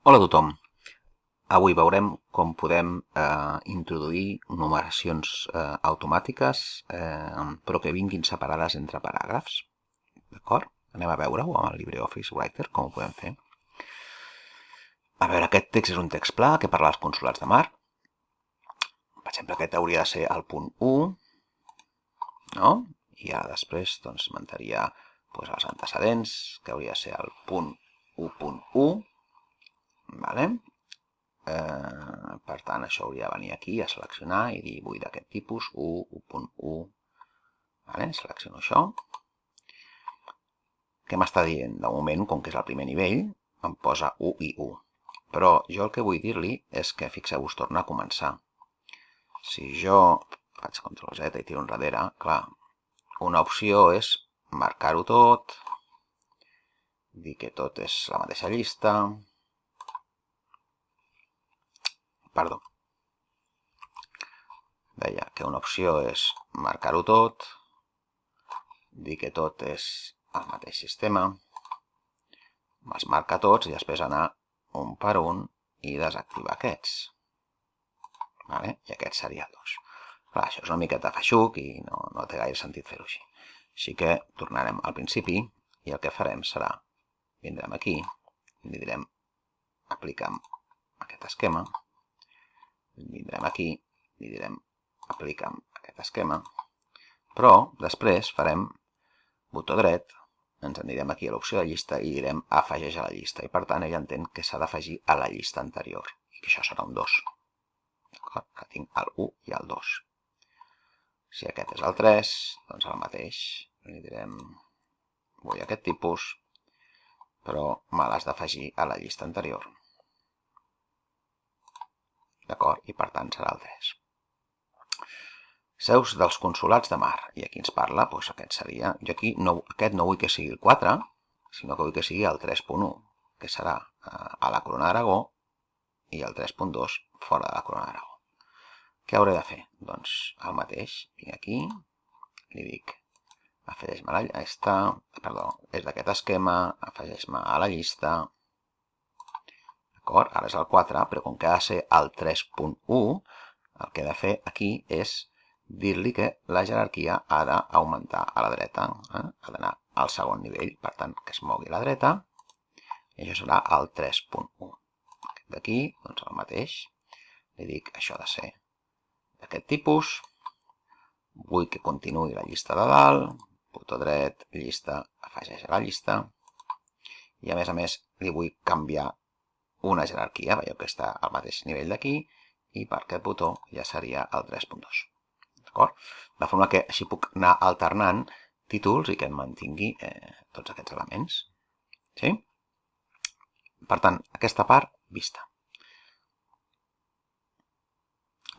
Hola a tothom. Avui veurem com podem introduir numeracions automàtiques però que vinguin separades entre paràgrafs. D'acord? Anem a veure-ho amb el LibreOffice Writer, com ho podem fer. A veure, aquest text és un text pla que parla dels consolats de mar. Per exemple, aquest hauria de ser el punt 1, no? I ara després doncs, mantenia els antecedents, que hauria de ser el punt 1.1, vale? Per tant, això hauria de venir aquí a seleccionar i dir vull d'aquest tipus 1, 1.1, vale? Selecciono això. Què m'està dient? De moment, com que és el primer nivell, em posa 1 i 1. Però jo el que vull dir-li és que, fixeu-vos, torna a començar. Si jo faig Ctrl Z i tiro enrere, clar, una opció és marcar-ho tot, dir que tot és la mateixa llista, perdó, deia que una opció és marcar-ho tot, dir que tot és el mateix sistema, me'ls marca tots i després anar un per un i desactivar aquests. Vale? I aquest seria el 2. Clar, això és una miqueta feixuc i no té gaire sentit fer-ho així. Així que tornarem al principi i el que farem serà, vindrem aquí, li direm aplica'm aquest esquema, vindrem aquí, li direm aplica'm aquest esquema, però després farem botó dret, ens anirem aquí a l'opció de llista i direm afegeix a la llista. I per tant ell entén que s'ha d'afegir a la llista anterior i que això serà un 2. D'acord? Que tinc el 1 i el 2. Si aquest és el 3, doncs el mateix. Li direm vull aquest tipus, però me l'has d'afegir a la llista anterior. D'acord? I per tant serà el 3. Seus dels consolats de mar. I aquí ens parla, doncs aquest seria... Jo aquí aquest no vull que sigui el 4, sinó que vull que sigui el 3.1, que serà a la Corona d'Aragó i el 3.2 fora de la Corona d'Aragó. Què hauré de fer? Doncs el mateix. Vinc aquí, li dic afegeix-me a la llista, perdó, és d'aquest esquema, afegeix-me a la llista. D'acord? Ara és el 4, però com que ha de ser el 3.1, el que he de fer aquí és dir-li que la jerarquia ha d'augmentar a la dreta, ha d'anar al segon nivell, per tant, que es mogui a la dreta, i això serà el 3.1. D'aquí, doncs el mateix, li dic això ha de ser d'aquest tipus, vull que continuï la llista de dalt, botó dret, llista, afegeix a la llista, i a més li vull canviar una jerarquia, veieu que està al mateix nivell d'aquí, i per aquest botó ja seria el 3.2. D'acord? De forma que així puc anar alternant títols i que em mantingui tots aquests elements. Sí? Per tant, aquesta part vista.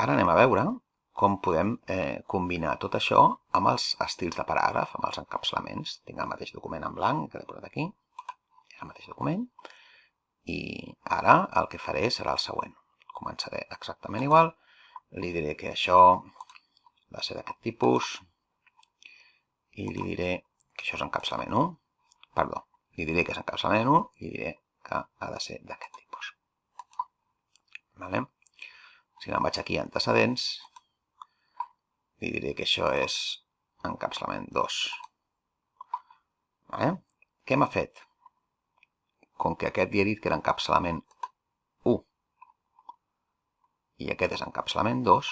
Ara anem a veure com podem combinar tot això amb els estils de paràgraf, amb els encapçalaments. Tinc el mateix document en blanc, que l'he posat aquí, el mateix document, i ara el que faré serà el següent. Començaré exactament igual, li diré que això ha de ser d'aquest tipus i li diré que això és encapçalament 1, perdó, li diré que és encapçalament 1 i li diré que ha de ser d'aquest tipus. Vale? Si me'n vaig aquí a antecedents, li diré que això és encapçalament 2. Vale? Què m'ha fet? Com que aquest li he dit que era encapçalament 1 i aquest és encapçalament 2,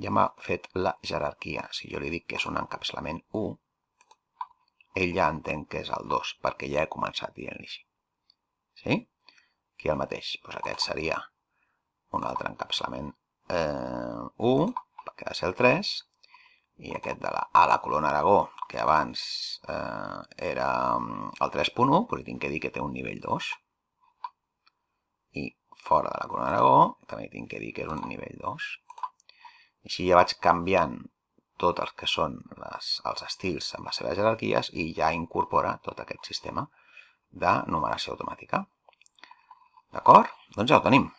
ja m'ha fet la jerarquia. Si jo li dic que és un encapçalament 1, ell ja entén que és el 2, perquè ja he començat dient-li així. Sí? Aquí el mateix. Doncs aquest seria un altre encapçalament 1, perquè ha de ser el 3, i aquest a la Corona d'Aragó, que abans era el 3.1, però li tinc que dir que té un nivell 2. I fora de la Corona d'Aragó també tinc que dir que és un nivell 2. Així ja vaig canviant tot el que són els estils amb les seves jerarquies i ja incorpora tot aquest sistema de numeració automàtica. D'acord? Doncs ja ho tenim.